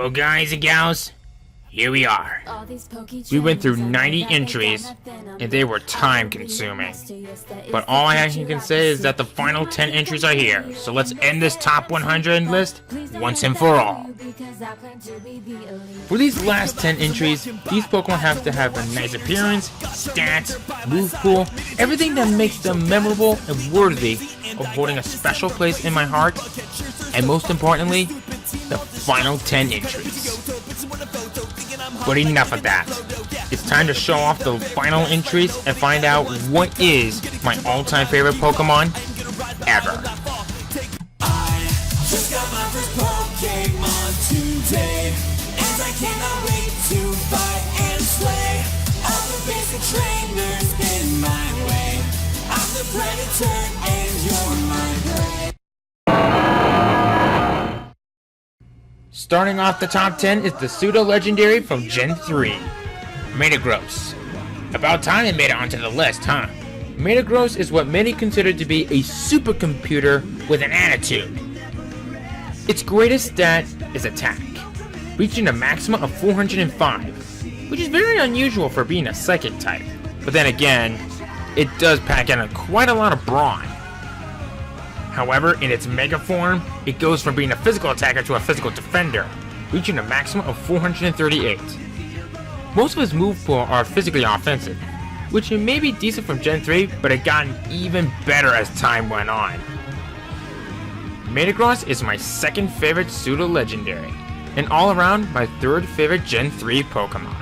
Well, guys and gals, here we are. We went through 90 entries, and they were time-consuming. But all I actually can say is that the final 10 entries are here, so let's end this top 100 list once and for all. For these last 10 entries, these Pokemon have to have a nice appearance, stats, move pool, everything that makes them memorable and worthy of holding a special place in my heart, and most importantly, the final 10 entries. But enough of that. It's time to show off the final entries and find out what is my all-time favorite Pokemon ever. I just got my first Pokemon today, and I cannot wait to fight and slay all the basic trainers in my way. I'm the Predator and you're my prey. Starting off the top 10 is the pseudo-legendary from Gen 3, Metagross. About time it made it onto the list, huh? Metagross is what many consider to be a supercomputer with an attitude. Its greatest stat is attack, reaching a maximum of 405, which is very unusual for being a psychic type. But then again, it does pack in quite a lot of brawn. However, in its mega form, it goes from being a physical attacker to a physical defender, reaching a maximum of 438. Most of its move pool are physically offensive, which may be decent from Gen 3, but it got even better as time went on. Metagross is my second favorite pseudo-legendary, and all around my third favorite Gen 3 Pokemon.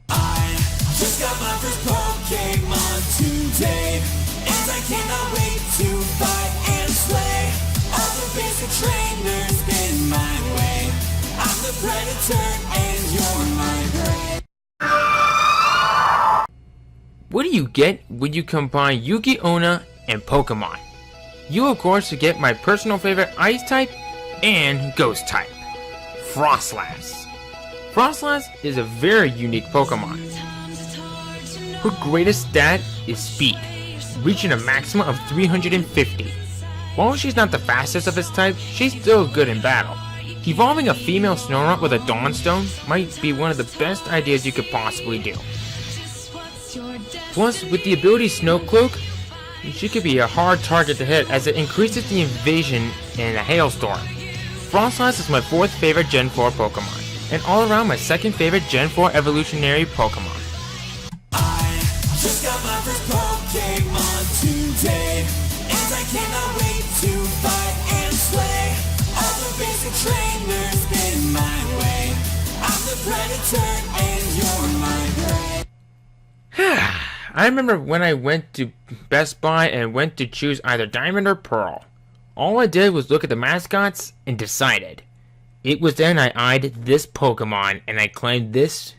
I just got my first Pokemon today, and I cannot wait to fight and slay all the basic trainers in my way. I'm the Predator and you're my prey. What do you get when you combine Yuki-Onna and Pokemon? You of course get my personal favorite Ice type and Ghost type, Froslass. Froslass is a very unique Pokemon. Her greatest stat is speed, reaching a maximum of 350. While she's not the fastest of its type, she's still good in battle. Evolving a female Snorunt with a Dawnstone might be one of the best ideas you could possibly do. Plus, with the ability Snow Cloak, she could be a hard target to hit as it increases the invasion in a hailstorm. Froslass is my fourth favorite Gen 4 Pokemon, and all around my second favorite Gen 4 evolutionary Pokemon. I just got my first Pokemon today, and I cannot wait to fight and slay all the basic trainers in my way. I'm the Predator and you're my prey. I remember when I went to Best Buy and went to choose either Diamond or Pearl. All I did was look at the mascots and decided. It was then I eyed this Pokemon and I claimed this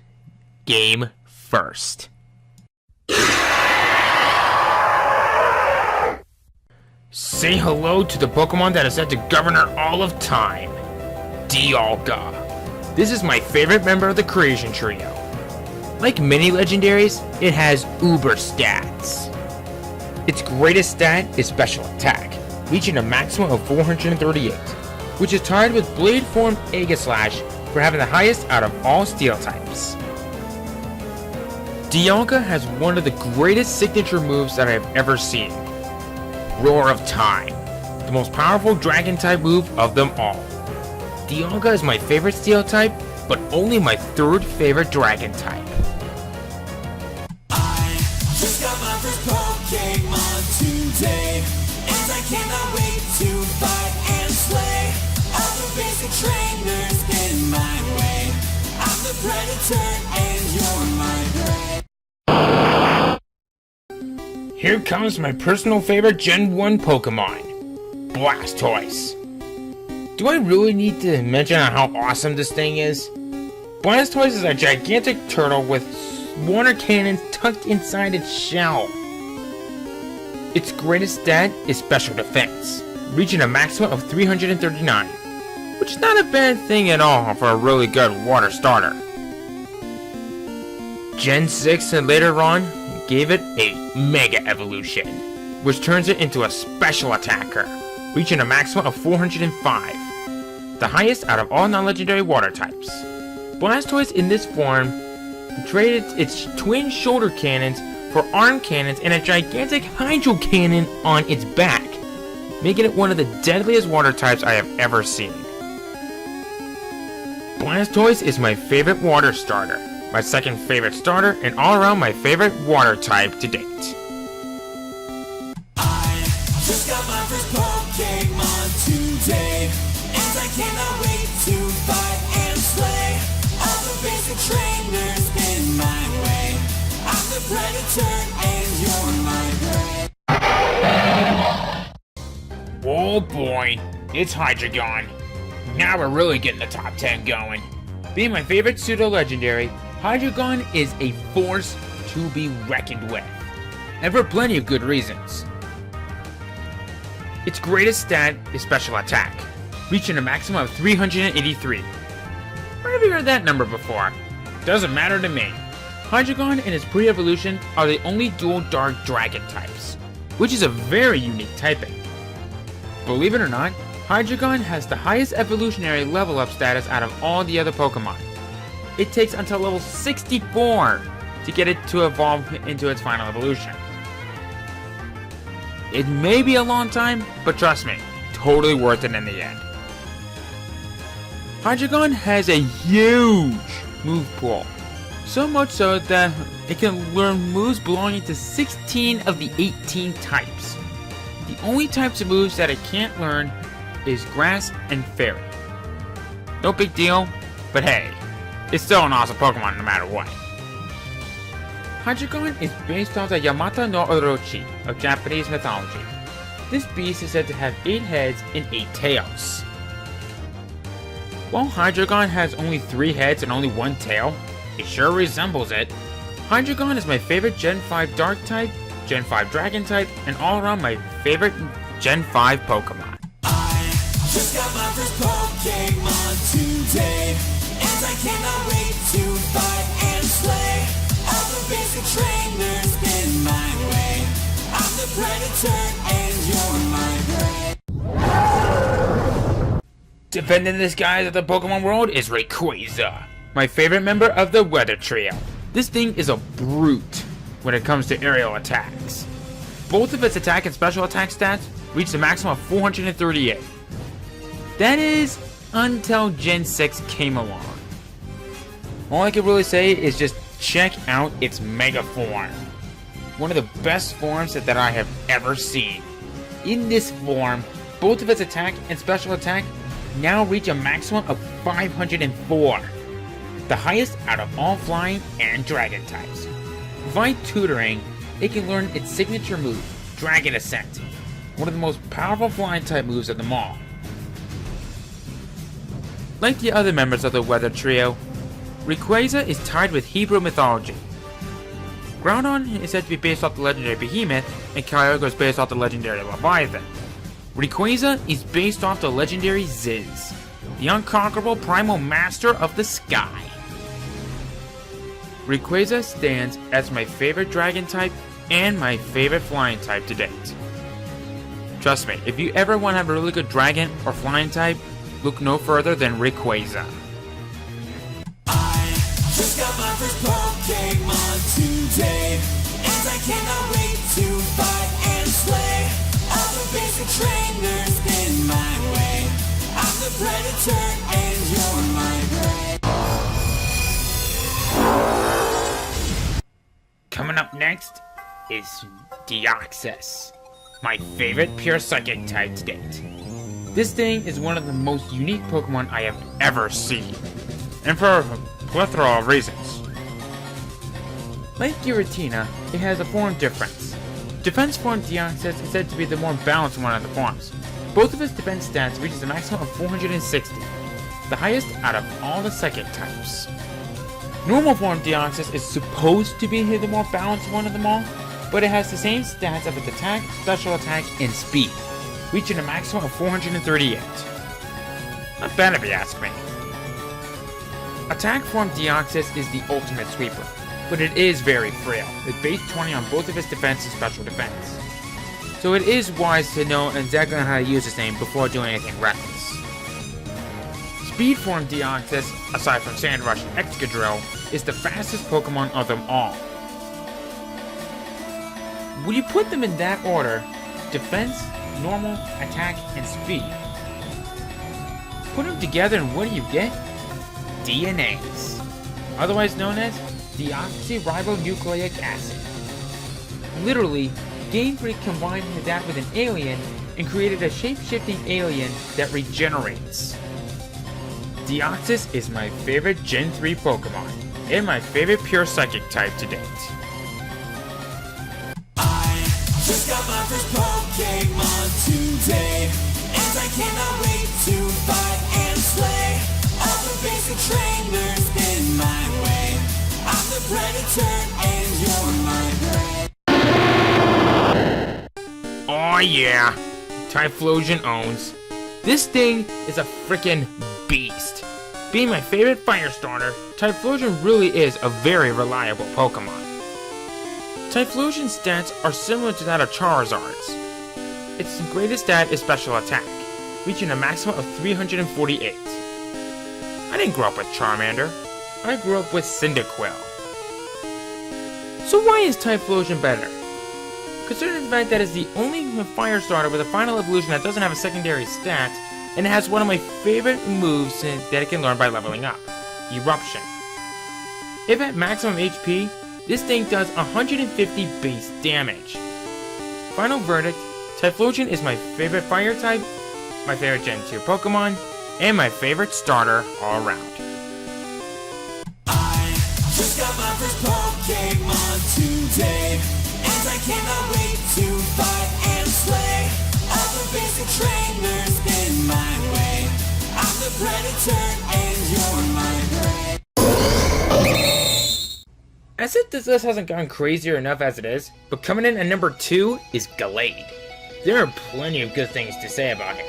game first. Say hello to the Pokemon that is set to govern all of time, Dialga. This is my favorite member of the Creation Trio. Like many legendaries, it has uber stats. Its greatest stat is special attack, reaching a maximum of 438, which is tied with Blade Form Aegislash for having the highest out of all steel types. Dialga has one of the greatest signature moves that I have ever seen, Roar of Time, the most powerful dragon type move of them all. Dialga is my favorite steel type, but only my third favorite dragon type. I just got my first Pokemon today, and I cannot wait to fight and slay all the basic trainers in my way. I'm the Predator and you're my prey. Here comes my personal favorite Gen 1 Pokemon, Blastoise. Do I really need to mention how awesome this thing is? Blastoise is a gigantic turtle with water cannons tucked inside its shell. Its greatest stat is special defense, reaching a maximum of 339, which is not a bad thing at all for a really good water starter. Gen 6 and later on gave it a Mega Evolution, which turns it into a special attacker, reaching a maximum of 405. the highest out of all non-legendary water types. Blastoise in this form traded its twin shoulder cannons for arm cannons and a gigantic hydro cannon on its back, making it one of the deadliest water types I have ever seen. Blastoise is my favorite water starter, my second favorite starter, and all around my favorite water type to date. I just got my first Pokemon today, and I cannot wait to fight and slay all the basic trainers in my way. I'm the Predator and you're my prey. Oh boy, it's Hydragun. Now we're really getting the top 10 going. Being my favorite pseudo-legendary, Hydragun is a force to be reckoned with, and for plenty of good reasons. Its greatest stat is special attack, reaching a maximum of 383. Where have you heard that number before? Doesn't matter to me. Hydragun and its pre-evolution are the only dual dark dragon types, which is a very unique typing. Believe it or not, Hydragun has the highest evolutionary level up status out of all the other Pokemon. It takes until level 64 to get it to evolve into its final evolution. It may be a long time, but trust me, totally worth it in the end. Hydragun has a huge move pool, so much so that it can learn moves belonging to 16 of the 18 types. The only types of moves that it can't learn is Grass and Fairy. No big deal, but hey, it's still an awesome Pokemon no matter what. Hydragun is based on the Yamata no Orochi of Japanese mythology. This beast is said to have 8 heads and 8 tails. While Hydragun has only 3 heads and only 1 tail, it sure resembles it. Hydragun is my favorite Gen 5 Dark type, Gen 5 Dragon type, and all around my favorite Gen 5 Pokemon. Just got my first Pokemon today, and I cannot wait to fight and slay all the basic trainers in my way. I'm the Predator and you're my prey. Defending the skies of the Pokemon world is Rayquaza, my favorite member of the Weather Trio. This thing is a brute when it comes to aerial attacks. Both of its attack and special attack stats reach the maximum of 438. That is, until Gen 6 came along. All I can really say is just check out its Mega Form. One of the best forms that I have ever seen. In this form, both of its attack and special attack now reach a maximum of 504. The highest out of all flying and dragon types. By tutoring, it can learn its signature move, Dragon Ascent. One of the most powerful flying type moves of them all. Like the other members of the Weather Trio, Rayquaza is tied with Hebrew mythology. Groudon is said to be based off the legendary Behemoth, and Kyogre is based off the legendary Leviathan. Rayquaza is based off the legendary Ziz, the unconquerable primal master of the sky. Rayquaza stands as my favorite dragon type and my favorite flying type to date. Trust me, if you ever want to have a really good dragon or flying type, look no further than Rayquaza. I just got my first Pokemon today, and I cannot wait to fight and slay all the basic trainers in my way. I'm the Predator and you're my prey. Coming up next is Deoxys, my favorite pure psychic type to date. This thing is one of the most unique Pokemon I have ever seen, and for a plethora of reasons. Like Giratina, it has a form difference. Defense form Deoxys is said to be the more balanced one of the forms. Both of its defense stats reaches a maximum of 460, the highest out of all the psychic types. Normal form Deoxys is supposed to be the more balanced one of them all, but it has the same stats of its attack, special attack, and speed, reaching a maximum of 438. Not bad if you ask me. Attack form Deoxys is the ultimate sweeper, but it is very frail, with base 20 on both of its defense and special defense. So it is wise to know exactly how to use this name before doing anything reckless. speed form Deoxys, aside from Sandrush and Excadrill, is the fastest Pokemon of them all. When you put them in that order, defense, normal, attack, and speed, put them together and what do you get? DNAs, otherwise known as deoxyribonucleic acid. Literally, Game Freak combined that with an alien and created a shape-shifting alien that regenerates. Deoxys is my favorite Gen 3 Pokemon, and my favorite pure psychic type to date. I just got my first Pokemon today, and I cannot wait to fight and slay all the basic trainers in my way. I'm the Predator and you're my prey. Oh yeah, Typhlosion owns. This thing is a freaking beast. Being my favorite fire starter, Typhlosion really is a very reliable Pokemon. Typhlosion's stats are similar to that of Charizard's. Its greatest stat is special attack, reaching a maximum of 348. I didn't grow up with Charmander, I grew up with Cyndaquil. So why is Typhlosion better? Considering the fact that it's the only fire starter with a final evolution that doesn't have a secondary stat, and it has one of my favorite moves that it can learn by leveling up, Eruption. If at maximum HP, this thing does 150 base damage. Final verdict, Typhlosion is my favorite fire type, my favorite Gen 2 Pokemon, and my favorite starter all around. I just got my first Pokemon today, and I cannot wait to fight and slay all the basic trainers in my way. I'm the Predator and you're my prey. As if this list hasn't gone crazier enough as it is, but coming in at number 2 is Gallade. There are plenty of good things to say about him.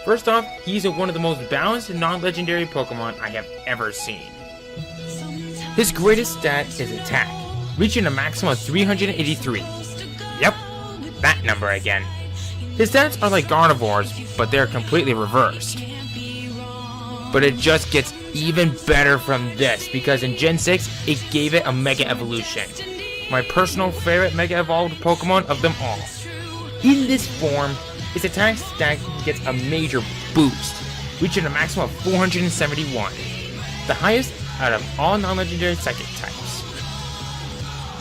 First off, he's one of the most balanced and non-legendary Pokemon I have ever seen. His greatest stat is attack, reaching a maximum of 383. Yep, that number again. His stats are like Gardevoir's, but they're completely reversed. But it just gets even better from this, because in Gen 6, it gave it a Mega Evolution. My personal favorite Mega Evolved Pokemon of them all. In this form, its attack stat gets a major boost, reaching a maximum of 471, the highest out of all non-legendary psychic types.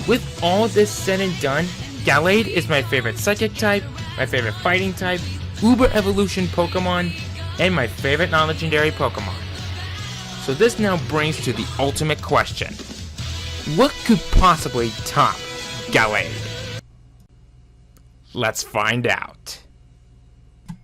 With all this said and done, Gallade is my favorite psychic type, my favorite fighting type, Uber Evolution Pokemon, and my favorite non-legendary Pokemon. So this now brings to the ultimate question. What could possibly top Gallade? Let's find out.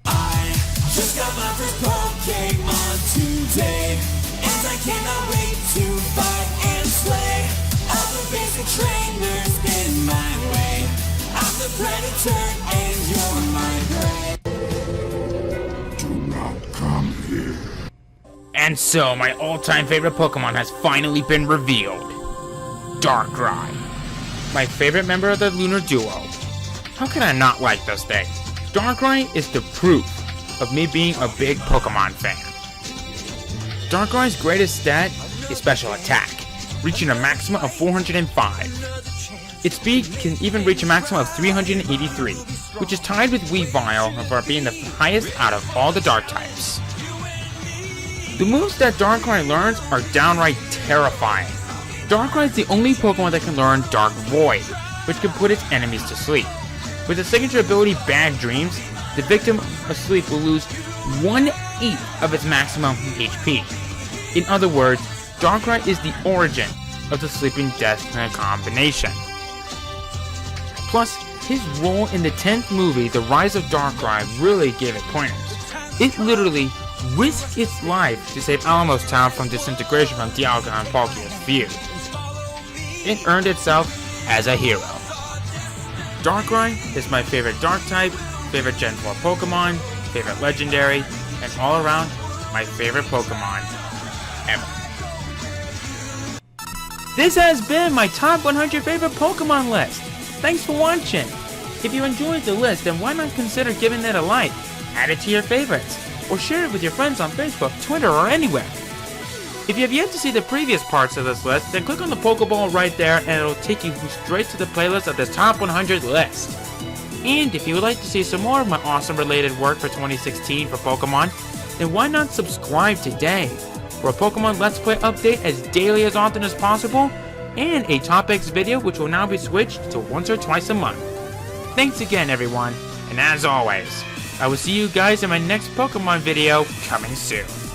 I just got my first Pokemon today, and I cannot wait to fight and slay all the basic trainers in my way. I'm the Predator and you're my prey. Do not come here. And so my all-time favorite Pokemon has finally been revealed. Darkrai. My favorite member of the Lunar Duo. How can I not like this thing? Darkrai is the proof of me being a big Pokemon fan. Darkrai's greatest stat is special attack, reaching a maximum of 405. Its speed can even reach a maximum of 383, which is tied with Weavile for being the highest out of all the dark types. The moves that Darkrai learns are downright terrifying. Darkrai is the only Pokemon that can learn Dark Void, which can put its enemies to sleep. With the signature ability Bad Dreams, the victim asleep will lose 1/8 of its maximum HP. In other words, Darkrai is the origin of the Sleeping Death combination. Plus, his role in the 10th movie, The Rise of Darkrai, really gave it pointers. It literally risked its life to save Alamos Town from disintegration from Dialga and Palkia's feud. It earned itself as a hero. Darkrai is my favorite dark type, favorite Gen 4 Pokemon, favorite legendary, and all around my favorite Pokemon ever. This has been my top 100 favorite Pokemon list. Thanks for watching. If you enjoyed the list, then why not consider giving it a like, add it to your favorites, or share it with your friends on Facebook, Twitter, or anywhere. If you have yet to see the previous parts of this list, then click on the Pokeball right there and it'll take you straight to the playlist of this top 100 list. And if you would like to see some more of my awesome related work for 2016 for Pokemon, then why not subscribe today for a Pokemon Let's Play update as daily as often as possible, and a Topics video which will now be switched to once or twice a month. Thanks again everyone, and as always, I will see you guys in my next Pokemon video coming soon.